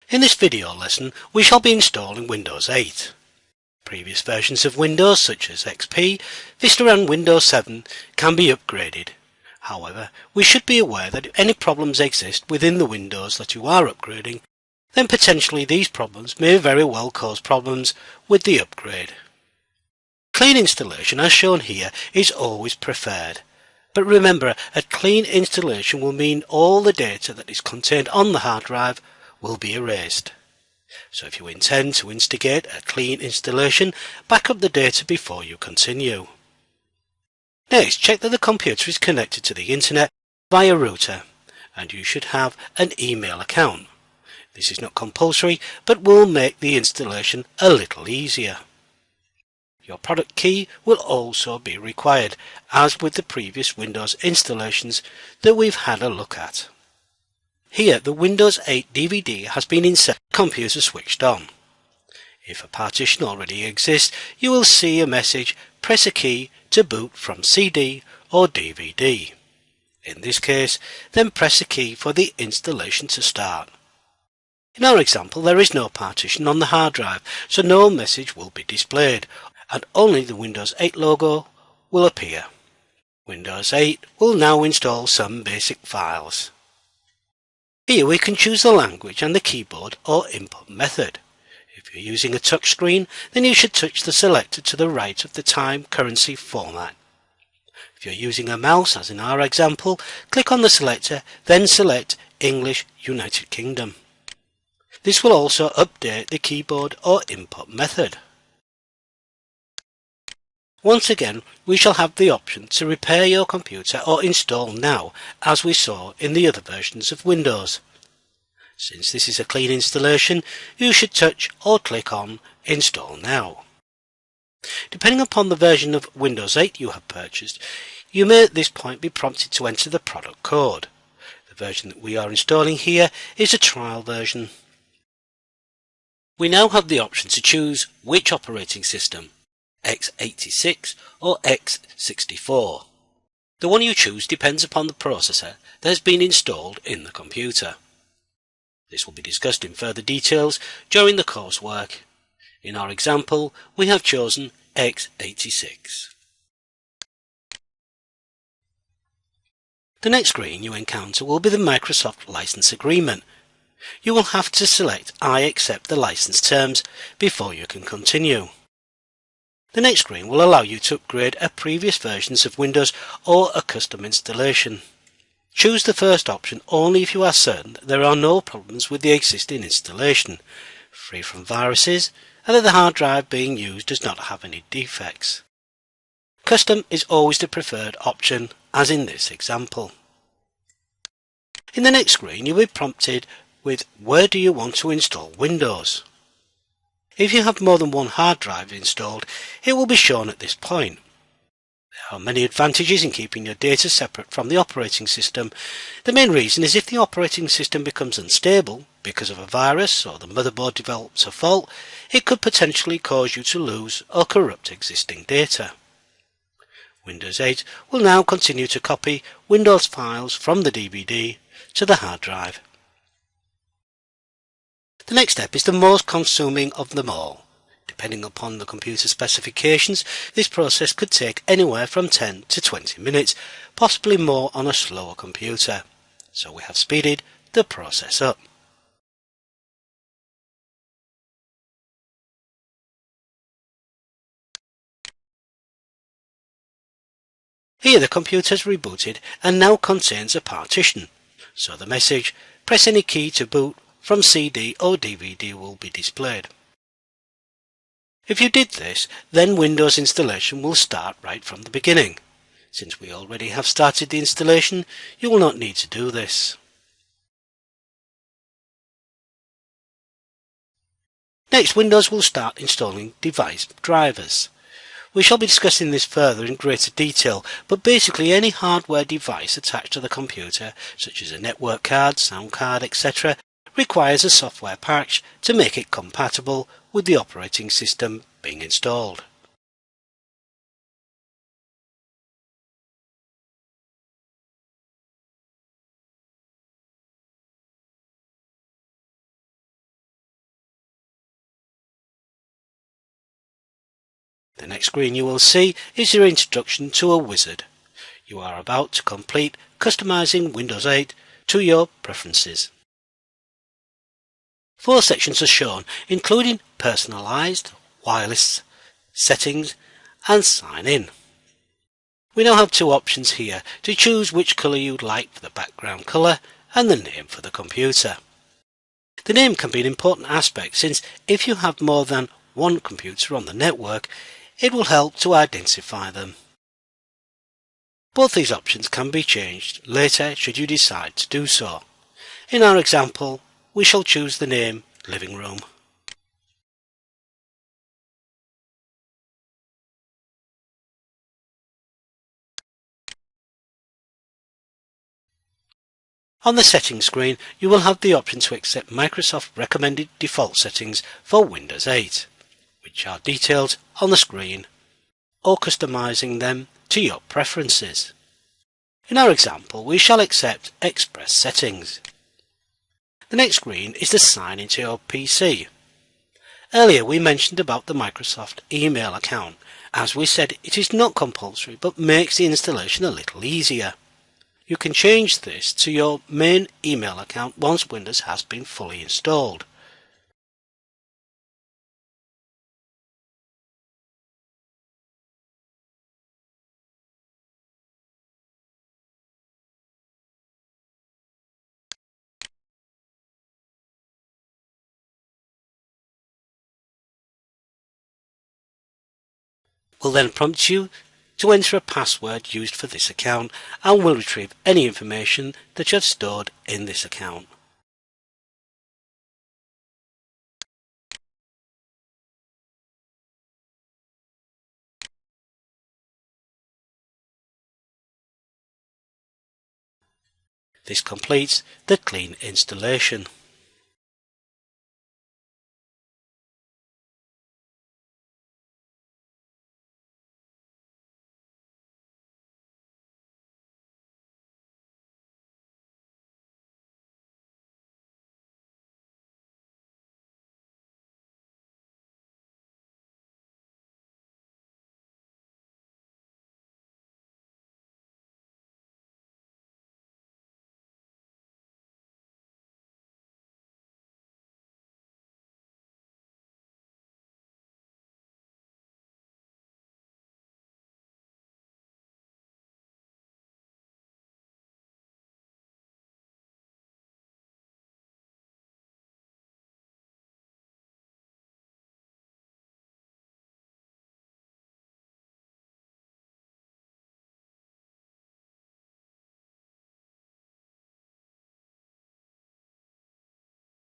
In this video lesson we shall be installing Windows 8. Previous versions of Windows such as XP, Vista and Windows 7 can be upgraded. However, we should be aware that if any problems exist within the Windows that you are upgrading, then potentially these problems may very well cause problems with the upgrade. Clean installation as shown here is always preferred. But remember, a clean installation will mean all the data that is contained on the hard drive will be erased. So if you intend to instigate a clean installation, back up the data before you continue. Next, check that the computer is connected to the internet via router, and you should have an email account. This is not compulsory, but will make the installation a little easier. Your product key will also be required, as with the previous Windows installations that we've had a look at. Here the Windows 8 DVD has been inserted, computer switched on. If a partition already exists, you will see a message, press a key to boot from CD or DVD. In this case, then press a key for the installation to start. In our example, there is no partition on the hard drive, so no message will be displayed, and only the Windows 8 logo will appear. Windows 8 will now install some basic files. Here we can choose the language and the keyboard or input method. If you're using a touchscreen, then you should touch the selector to the right of the time currency format. If you're using a mouse, as in our example, click on the selector, then select English United Kingdom. This will also update the keyboard or input method. Once again, we shall have the option to repair your computer or install now, as we saw in the other versions of Windows. Since this is a clean installation, you should touch or click on Install Now. Depending upon the version of Windows 8 you have purchased, you may at this point be prompted to enter the product code. The version that we are installing here is a trial version. We now have the option to choose which operating system, x86 or x64. The one you choose depends upon the processor that has been installed in the computer. This will be discussed in further details during the coursework. In our example, we have chosen x86. The next screen you encounter will be the Microsoft License Agreement. You will have to select I accept the license terms before you can continue. The next screen will allow you to upgrade a previous versions of Windows or a custom installation. Choose the first option only if you are certain that there are no problems with the existing installation, free from viruses, and that the hard drive being used does not have any defects. Custom is always the preferred option, as in this example. In the next screen you will be prompted with where do you want to install Windows. If you have more than one hard drive installed, it will be shown at this point. There are many advantages in keeping your data separate from the operating system. The main reason is if the operating system becomes unstable because of a virus or the motherboard develops a fault, it could potentially cause you to lose or corrupt existing data. Windows 8 will now continue to copy Windows files from the DVD to the hard drive. The next step is the most consuming of them all. Depending upon the computer specifications, this process could take anywhere from 10 to 20 minutes, possibly more on a slower computer. So we have speeded the process up. Here the computer is rebooted and now contains a partition. So the message, press any key to boot from CD or DVD will be displayed. If you did this, then Windows installation will start right from the beginning. Since we already have started the installation, you will not need to do this. Next, Windows will start installing device drivers. We shall be discussing this further in greater detail, but basically any hardware device attached to the computer, such as a network card, sound card, etc., requires a software patch to make it compatible with the operating system being installed. The next screen you will see is your introduction to a wizard. You are about to complete customizing Windows 8 to your preferences. 4 sections are shown, including personalized, wireless, settings and sign in. We now have 2 options here to choose which colour you'd like for the background colour and the name for the computer. The name can be an important aspect, since if you have more than one computer on the network, it will help to identify them. Both these options can be changed later should you decide to do so. In our example, we shall choose the name Living Room. On the settings screen, you will have the option to accept Microsoft recommended default settings for Windows 8, which are detailed on the screen, or customizing them to your preferences. In our example, we shall accept Express settings. The next screen is to sign into your PC. Earlier we mentioned about the Microsoft email account. As we said, it is not compulsory but makes the installation a little easier. You can change this to your main email account once Windows has been fully installed. Will then prompt you to enter a password used for this account and will retrieve any information that you have stored in this account. This completes the clean installation.